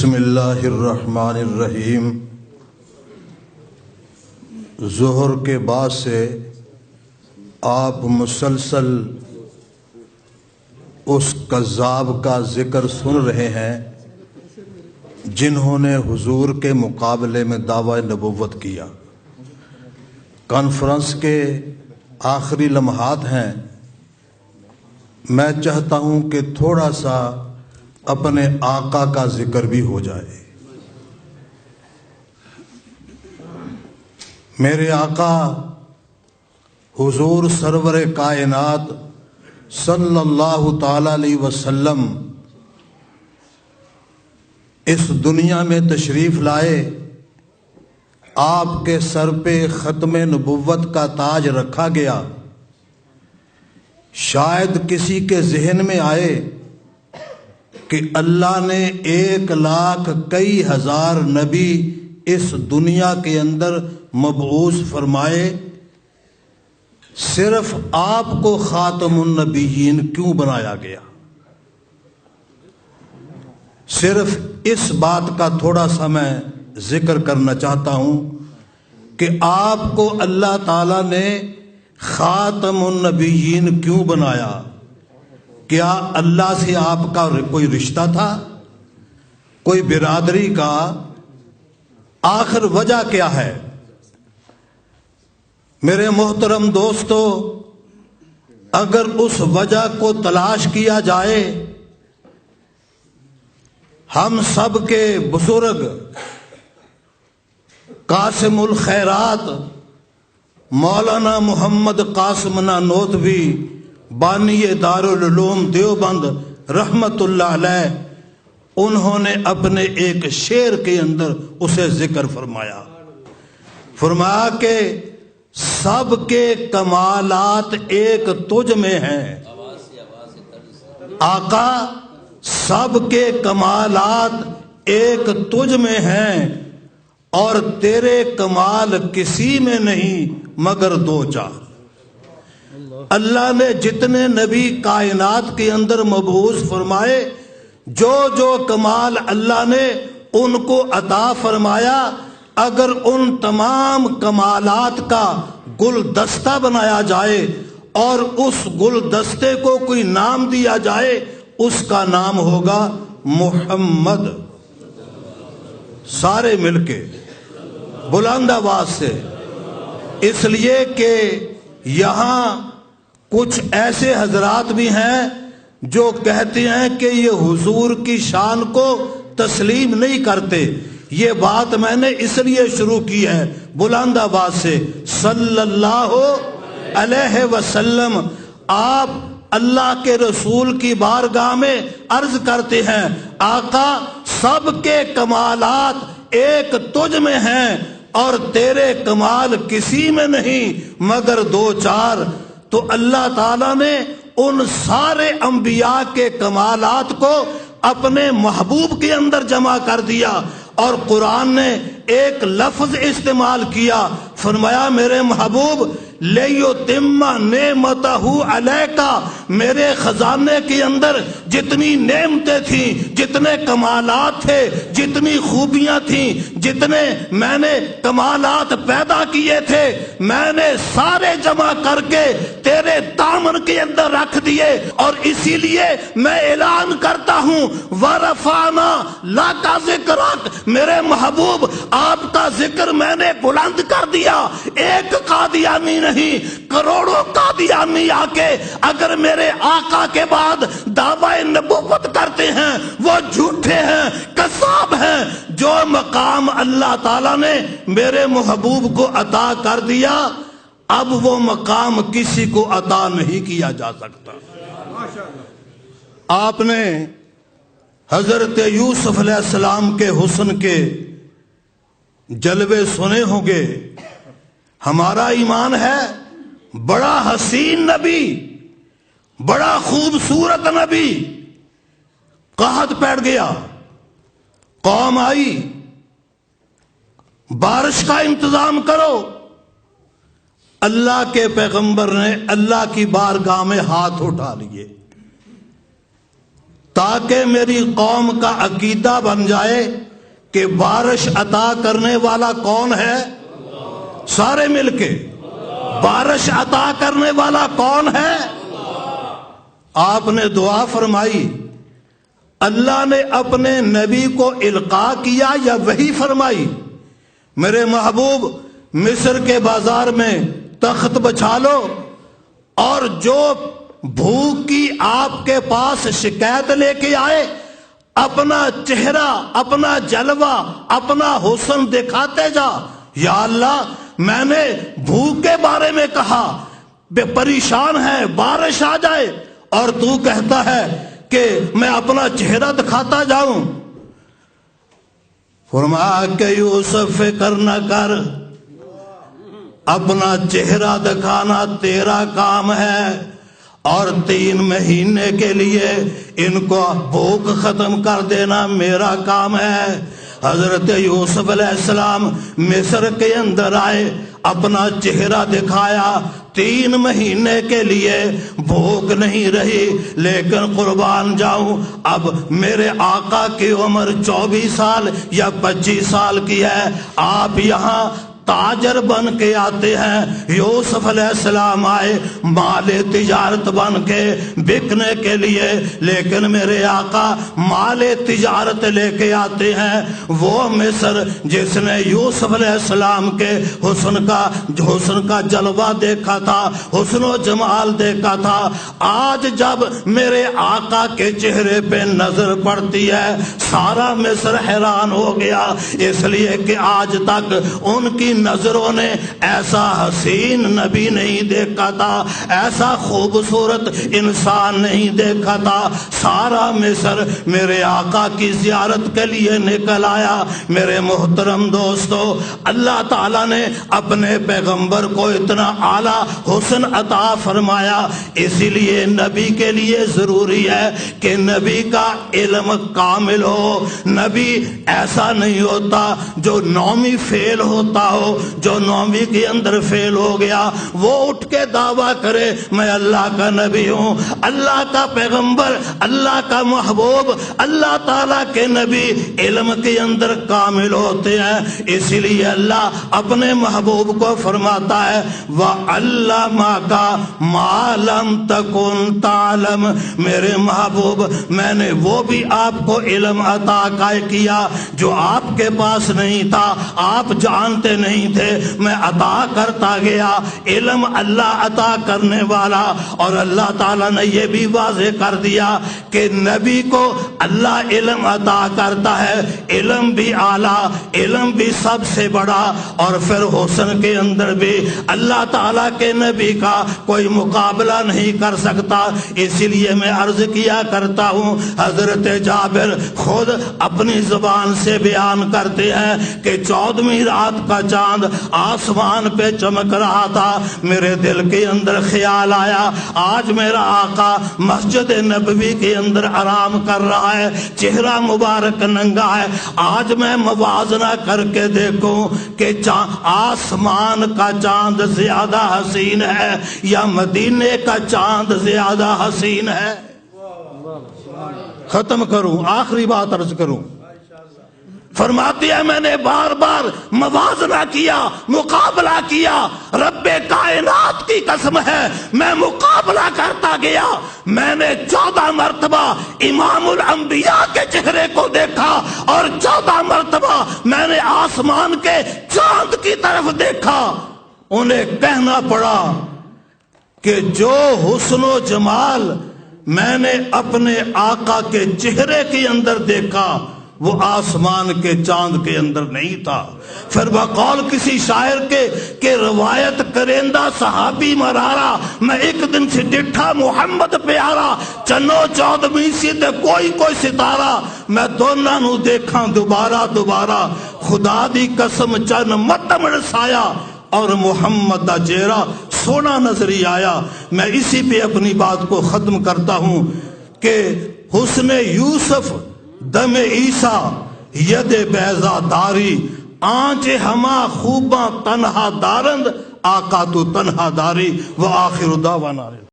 بسم اللہ الرحمن الرحیم۔ ظہر کے بعد سے آپ مسلسل اس کذاب کا ذکر سن رہے ہیں جنہوں نے حضور کے مقابلے میں دعوی نبوت کیا۔ کانفرنس کے آخری لمحات ہیں، میں چاہتا ہوں کہ تھوڑا سا اپنے آقا کا ذکر بھی ہو جائے۔ میرے آقا حضور سرور کائنات صلی اللہ تعالی علیہ وسلم اس دنیا میں تشریف لائے، آپ کے سر پہ ختم نبوت کا تاج رکھا گیا۔ شاید کسی کے ذہن میں آئے کہ اللہ نے 1,00,000 کئی ہزار نبی اس دنیا کے اندر مبعوث فرمائے، صرف آپ کو خاتم النبیین کیوں بنایا گیا؟ صرف اس بات کا تھوڑا سا میں ذکر کرنا چاہتا ہوں کہ آپ کو اللہ تعالیٰ نے خاتم النبیین کیوں بنایا؟ کیا اللہ سے آپ کا کوئی رشتہ تھا، کوئی برادری کا؟ آخر وجہ کیا ہے؟ میرے محترم دوستو، اگر اس وجہ کو تلاش کیا جائے، ہم سب کے بزرگ قاسم الخیرات مولانا محمد قاسم نانوتوی بانی دارالعلوم دیوبند رحمت اللہ علیہ، انہوں نے اپنے ایک شعر کے اندر اسے ذکر فرمایا کہ سب کے کمالات ایک تجھ میں ہیں۔ آقا، سب کے کمالات ایک تجھ میں ہیں اور تیرے کمال کسی میں نہیں مگر دو چار۔ اللہ نے جتنے نبی کائنات کے اندر مبعوث فرمائے، جو جو کمال اللہ نے ان کو عطا فرمایا، اگر ان تمام کمالات کا گلدستہ بنایا جائے اور اس گلدستے کو کوئی نام دیا جائے، اس کا نام ہوگا محمد۔ سارے مل کے بلند آواز سے، اس لیے کہ یہاں کچھ ایسے حضرات بھی ہیں جو کہتے ہیں کہ یہ حضور کی شان کو تسلیم نہیں کرتے۔ یہ بات میں نے اس لیے شروع کی ہے بلند آواز سے، صلی اللہ علیہ وسلم۔ آپ اللہ کے رسول کی بارگاہ میں عرض کرتے ہیں، آقا، سب کے کمالات ایک تجھ میں ہیں اور تیرے کمال کسی میں نہیں مگر دو چار۔ تو اللہ تعالیٰ نے ان سارے انبیاء کے کمالات کو اپنے محبوب کے اندر جمع کر دیا، اور قرآن نے ایک لفظ استعمال کیا، فرمایا میرے محبوب لِیُتِمَّ نِعْمَتَهُ عَلَيْكَ، میرے خزانے کے اندر جتنی نعمتیں تھیں، جتنے کمالات تھے، جتنی خوبیاں تھیں، جتنے میں نے کمالات پیدا کیے تھے، میں نے سارے جمع کر کے تیرے دامن کے اندر رکھ دیے، اور اسی لیے میں اعلان کرتا ہوں وَرَفَعْنَا لَكَ ذِكْرَكَ، میرے محبوب آپ کا ذکر میں نے بلند کر دیا۔ ایک قادیانی نہیں، کروڑوں قادیانی آ کے اگر میرے آقا کے بعد دعوی نبوت کرتے ہیں، وہ جھوٹے ہیں، کذاب ہیں۔ جو مقام اللہ تعالیٰ نے میرے محبوب کو عطا کر دیا، اب وہ مقام کسی کو عطا نہیں کیا جا سکتا۔ آپ نے حضرت یوسف علیہ السلام کے حسن کے جلوے سنے ہوں گے۔ ہمارا ایمان ہے بڑا حسین نبی، بڑا خوبصورت نبی۔ قحط بیٹھ گیا، قوم آئی، بارش کا انتظام کرو۔ اللہ کے پیغمبر نے اللہ کی بارگاہ میں ہاتھ اٹھا لیے، تاکہ میری قوم کا عقیدہ بن جائے کہ بارش عطا کرنے والا کون ہے؟ سارے مل کے، بارش عطا کرنے والا کون ہے؟ آپ نے دعا فرمائی، اللہ نے اپنے نبی کو القاء کیا یا وحی فرمائی؟ میرے محبوب، مصر کے بازار میں تخت بچھا لو اور جو بھوک کی آپ کے پاس شکایت لے کے آئے، اپنا چہرہ، اپنا جلوہ، اپنا حسن دکھاتے جا۔ یا اللہ، میں نے بھوک کے بارے میں کہا، بے پریشان ہے، بارش آ جائے، اور تو کہتا ہے کہ میں اپنا چہرہ دکھاتا جاؤں۔ فرمایا کہ یوسف فکر نہ کر، اپنا چہرہ دکھانا تیرا کام ہے، اور 3 مہینے کے لیے ان کو بھوک ختم کر دینا میرا کام ہے۔ حضرت یوسف علیہ السلام مصر کے اندر آئے، اپنا چہرہ دکھایا، 3 مہینے کے لیے بھوک نہیں رہی، لیکن قربان جاؤں، اب میرے آقا کی عمر 24 سال یا 25 سال کی ہے، آپ یہاں تاجر بن کے آتے ہیں۔ یوسف علیہ السلام آئے مال تجارت بن کے بکنے کے لیے، لیکن میرے آقا مال تجارت لے کے آتے ہیں وہ مصر جس نے یوسف علیہ السلام کے حسن کا جلوہ دیکھا تھا، حسن و جمال دیکھا تھا۔ آج جب میرے آقا کے چہرے پہ نظر پڑتی ہے، سارا مصر حیران ہو گیا، اس لیے کہ آج تک ان کی نظروں نے ایسا حسین نبی نہیں دیکھا تھا، ایسا خوبصورت انسان نہیں دیکھا تھا۔ سارا مصر میرے آقا کی زیارت کے لیے نکل آیا۔ میرے محترم دوستو، اللہ تعالیٰ نے اپنے پیغمبر کو اتنا اعلیٰ حسن عطا فرمایا، اسی لیے نبی کے لیے ضروری ہے کہ نبی کا علم کامل ہو۔ نبی ایسا نہیں ہوتا جو 9ویں فیل ہوتا ہو، جو 9ویں کے اندر فیل ہو گیا وہ اٹھ کے دعویٰ کرے میں اللہ کا نبی ہوں۔ اللہ کا پیغمبر، اللہ کا محبوب، اللہ تعالیٰ کے نبی علم کے اندر کامل ہوتے ہیں، اسی لیے اللہ اپنے محبوب کو فرماتا ہے وَعَلَّمَكَ مَا لَمْ تَكُنْ تَعْلَمْ۔ میرے محبوب، میں نے وہ بھی آپ کو علم عطا کیا جو آپ کے پاس نہیں تھا، آپ جانتے نہیں تھے، میں عطا کرتا گیا۔ علم اللہ عطا کرنے والا، اور اللہ تعالیٰ نے یہ بھی واضح کر دیا کہ نبی کو اللہ علم عطا کرتا ہے، علم بھی اعلیٰ، علم بھی سب سے بڑا، اور پھر حسن کے اندر بھی اللہ تعالیٰ کے نبی کا کوئی مقابلہ نہیں کر سکتا۔ اسی لیے میں عرض کیا کرتا ہوں، حضرت جابر خود اپنی زبان سے بیان کرتے ہیں کہ 14ویں رات کا چاند آسمان پہ چمک رہا تھا، میرے دل کے اندر خیال آیا آج میرا آقا مسجد نبوی کے اندر آرام کر رہا ہے، چہرہ مبارک ننگا ہے، آج میں موازنہ کر کے دیکھوں کہ آسمان کا چاند زیادہ حسین ہے یا مدینے کا چاند زیادہ حسین ہے۔ ختم کروں، آخری بات عرض کروں، فرماتی ہے میں نے بار بار موازنہ کیا، مقابلہ کیا، رب کائنات کی قسم ہے میں مقابلہ کرتا گیا، میں نے 14 مرتبہ امام الانبیاء کے چہرے کو دیکھا، اور 14 مرتبہ میں نے آسمان کے چاند کی طرف دیکھا۔ انہیں کہنا پڑا کہ جو حسن و جمال میں نے اپنے آقا کے چہرے کے اندر دیکھا وہ آسمان کے چاند کے اندر نہیں تھا۔ پھر بقول کسی شاعر کے کہ روایت کرندہ صحابی مرارا، میں ایک دن سے ڈٹھا محمد پیارا، چنو 14ویں سی تے کوئی ستارہ، میں دونوں نو دیکھاں دوبارہ، خدا دی قسم چن متمڑ سایا، اور محمد دا چہرہ سونا نظری آیا۔ میں اسی پہ اپنی بات کو ختم کرتا ہوں کہ حسن یوسف دم عیسیٰ ید بیضا داری، آنچ ہما خوباں تنہا دارند، آقا تو تنہا داری۔ وآخر دعوانا